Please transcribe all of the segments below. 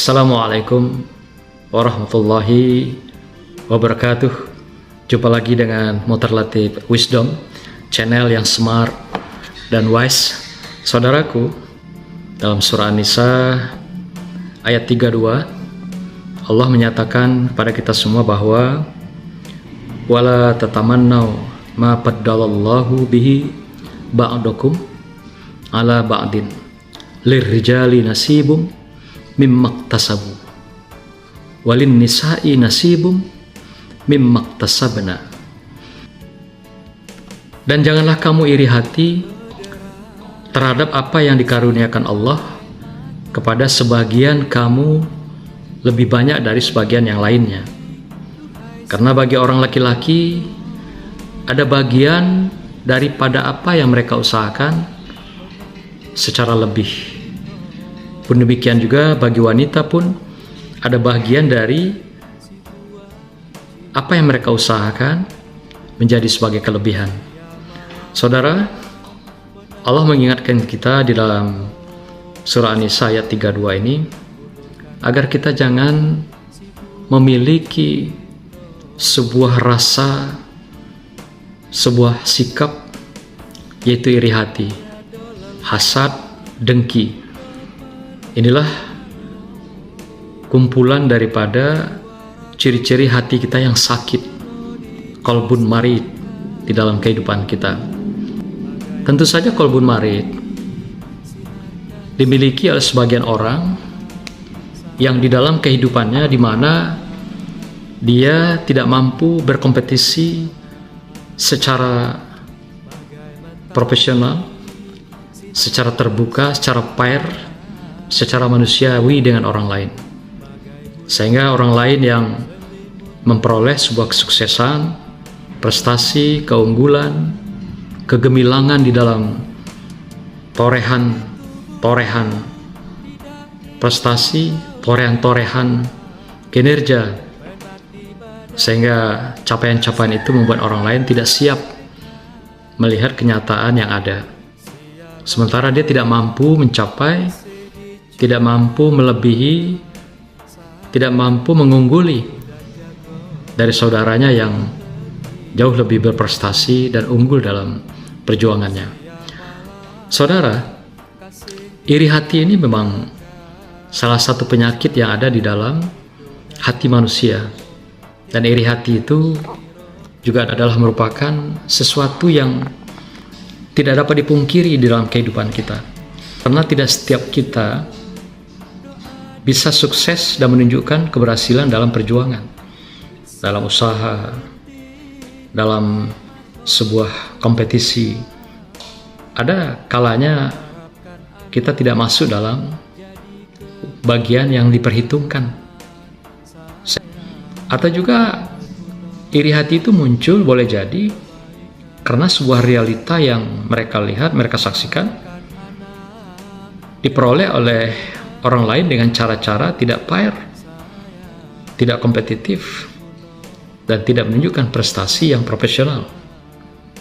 Assalamualaikum warahmatullahi wabarakatuh. Jumpa lagi dengan Mutalatif Wisdom, channel yang smart dan wise. Saudaraku, dalam surah An-Nisa ayat 32, Allah menyatakan kepada kita semua bahwa wala tatamannau ma paddalallahu bihi ba'dakum ala ba'din lirrijali nasibum mimmaktasabu walin nisa'i nasibum mimmaktasabna. Dan janganlah kamu iri hati terhadap apa yang dikaruniakan Allah kepada sebagian kamu lebih banyak dari sebagian yang lainnya. Karena bagi orang laki-laki ada bagian daripada apa yang mereka usahakan secara lebih. Pun demikian juga bagi wanita pun ada bagian dari apa yang mereka usahakan menjadi sebagai kelebihan. Saudara, Allah mengingatkan kita di dalam surah An-Nisa ayat 32 ini agar kita jangan memiliki sebuah rasa, sebuah sikap, yaitu iri hati, hasad, dengki. Inilah kumpulan daripada ciri-ciri hati kita yang sakit, qalbun marid, di dalam kehidupan kita. Tentu saja qalbun marid dimiliki oleh sebagian orang yang di dalam kehidupannya di mana dia tidak mampu berkompetisi secara profesional, secara terbuka, secara fair, secara manusiawi dengan orang lain, sehingga orang lain yang memperoleh sebuah kesuksesan, prestasi, keunggulan, kegemilangan di dalam torehan prestasi, torehan kinerja, sehingga capaian-capaian itu membuat orang lain tidak siap melihat kenyataan yang ada, sementara dia tidak mampu mencapai, tidak mampu melebihi, tidak mampu mengungguli dari saudaranya yang jauh lebih berprestasi dan unggul dalam perjuangannya. Saudara, iri hati ini memang salah satu penyakit yang ada di dalam hati manusia, dan iri hati itu juga adalah merupakan sesuatu yang tidak dapat dipungkiri di dalam kehidupan kita, karena tidak setiap kita bisa sukses dan menunjukkan keberhasilan dalam perjuangan, dalam usaha, dalam sebuah kompetisi. Ada kalanya kita tidak masuk dalam bagian yang diperhitungkan. Atau juga iri hati itu muncul boleh jadi karena sebuah realita yang mereka lihat, mereka saksikan, diperoleh oleh orang lain dengan cara-cara tidak fair, tidak kompetitif, dan tidak menunjukkan prestasi yang profesional.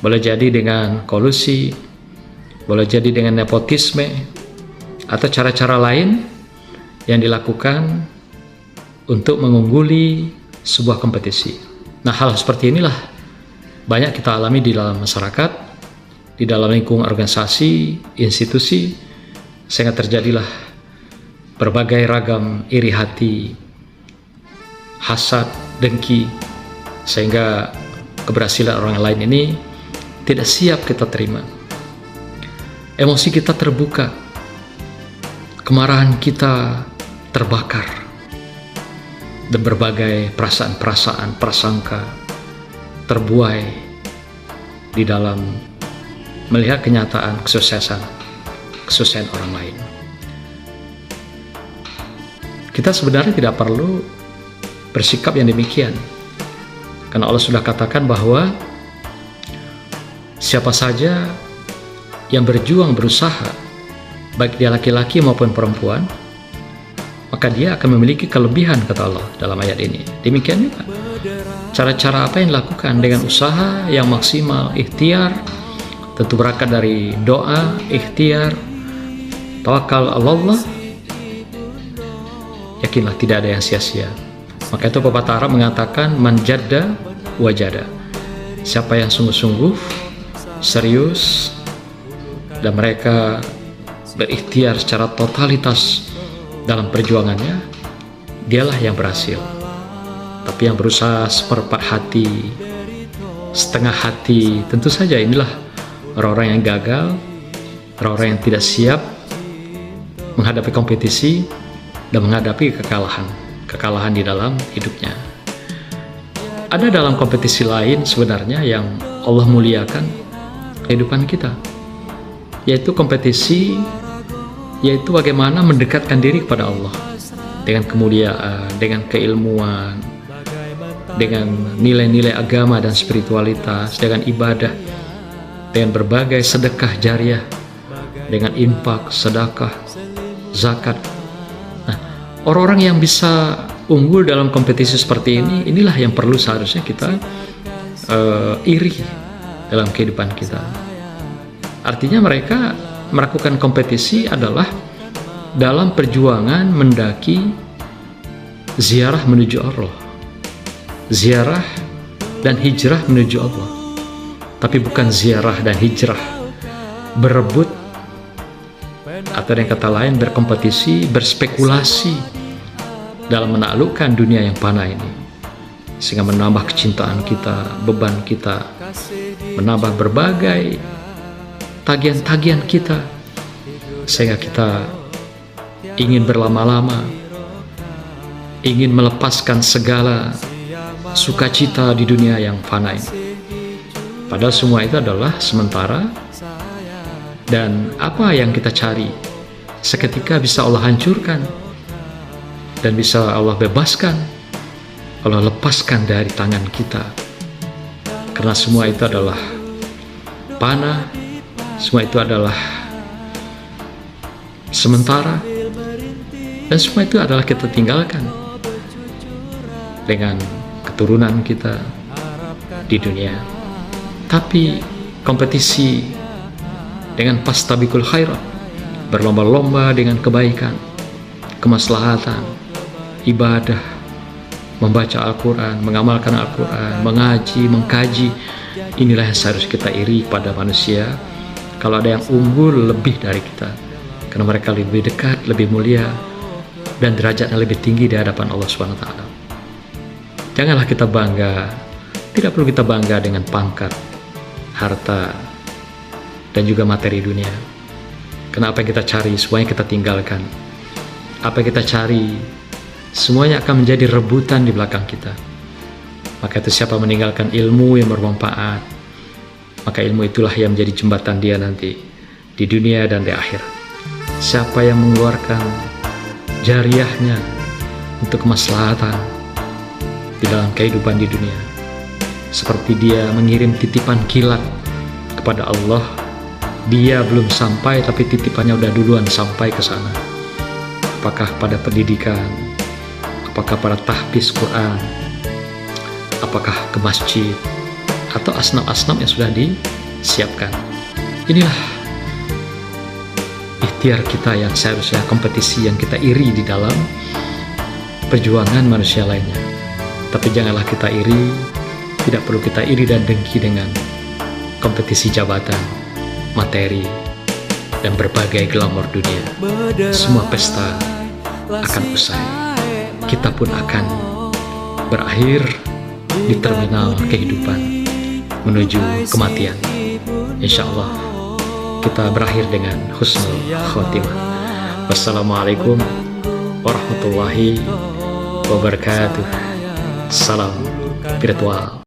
Boleh jadi dengan kolusi, boleh jadi dengan nepotisme, atau cara-cara lain yang dilakukan untuk mengungguli sebuah kompetisi. Nah, hal seperti inilah banyak kita alami di dalam masyarakat, di dalam lingkungan organisasi, institusi, sehingga terjadilah berbagai ragam iri hati, hasad, dengki, sehingga keberhasilan orang lain ini tidak siap kita terima. Emosi kita terbuka, kemarahan kita terbakar, dan berbagai perasaan-perasaan, prasangka terbuai di dalam melihat kenyataan kesuksesan orang lain. Kita sebenarnya tidak perlu bersikap yang demikian, karena Allah sudah katakan bahwa siapa saja yang berjuang, berusaha, baik dia laki-laki maupun perempuan, maka dia akan memiliki kelebihan, kata Allah dalam ayat ini. Demikian juga cara-cara apa yang dilakukan dengan usaha yang maksimal, ikhtiar, tentu berangkat dari doa, ikhtiar, tawakal Allah, yakinlah tidak ada yang sia-sia. Maka itu pepatah Arab mengatakan man jadda wajada. Siapa yang sungguh-sungguh, serius, dan mereka berikhtiar secara totalitas dalam perjuangannya, dialah yang berhasil. Tapi yang berusaha seperempat hati, setengah hati, tentu saja inilah orang-orang yang gagal, orang-orang yang tidak siap menghadapi kompetisi dan menghadapi kekalahan di dalam hidupnya. Ada dalam kompetisi lain sebenarnya yang Allah muliakan kehidupan kita, yaitu kompetisi, yaitu bagaimana mendekatkan diri kepada Allah dengan kemuliaan, dengan keilmuan, dengan nilai-nilai agama dan spiritualitas, dengan ibadah, dengan berbagai sedekah jariah, dengan infak, sedekah, zakat. Nah, orang-orang yang bisa unggul dalam kompetisi seperti ini, inilah yang perlu seharusnya kita iri dalam kehidupan kita. Artinya mereka melakukan kompetisi adalah dalam perjuangan mendaki ziarah menuju Allah, ziarah dan hijrah menuju Allah, tapi bukan ziarah dan hijrah berebut, atau dengan kata lain berkompetisi, berspekulasi dalam menaklukkan dunia yang fana ini, sehingga menambah kecintaan kita, beban kita, menambah berbagai tagihan-tagihan kita, sehingga kita ingin berlama-lama, ingin melepaskan segala sukacita di dunia yang fana ini. Padahal semua itu adalah sementara, dan apa yang kita cari seketika bisa Allah hancurkan dan bisa Allah bebaskan, Allah lepaskan dari tangan kita. Karena semua itu adalah panah, semua itu adalah sementara, dan semua itu adalah kita tinggalkan dengan keturunan kita di dunia. Tapi kompetisi dengan fastabiqul khairat, berlomba-lomba dengan kebaikan, kemaslahatan, ibadah, membaca Al-Quran, mengamalkan Al-Quran, mengaji, mengkaji, inilah yang seharusnya kita iri pada manusia. Kalau ada yang unggul lebih dari kita, karena mereka lebih dekat, lebih mulia, dan derajatnya lebih tinggi di hadapan Allah SWT. Janganlah kita bangga, tidak perlu kita bangga dengan pangkat, harta, dan juga materi dunia. Karena apa yang kita cari, semuanya kita tinggalkan. Apa yang kita cari, semuanya akan menjadi rebutan di belakang kita. Maka itu siapa meninggalkan ilmu yang bermanfaat, maka ilmu itulah yang menjadi jembatan dia nanti di dunia dan di akhirat. Siapa yang mengeluarkan jariahnya untuk kemaslahatan di dalam kehidupan di dunia, seperti dia mengirim titipan kilat kepada Allah, dia belum sampai tapi titipannya udah duluan sampai ke sana. Apakah pada pendidikan, apakah pada tahfiz Quran, apakah ke masjid, atau asnaf-asnaf yang sudah disiapkan. Inilah ikhtiar kita yang seharusnya kompetisi yang kita iri di dalam perjuangan manusia lainnya. Tapi janganlah kita iri, tidak perlu kita iri dan dengki dengan kompetisi jabatan, materi, dan berbagai glamor dunia. Semua pesta akan usai, kita pun akan berakhir di terminal kehidupan menuju kematian. Insya Allah kita berakhir dengan husnul khotimah. Wassalamualaikum warahmatullahi wabarakatuh. Salam virtual.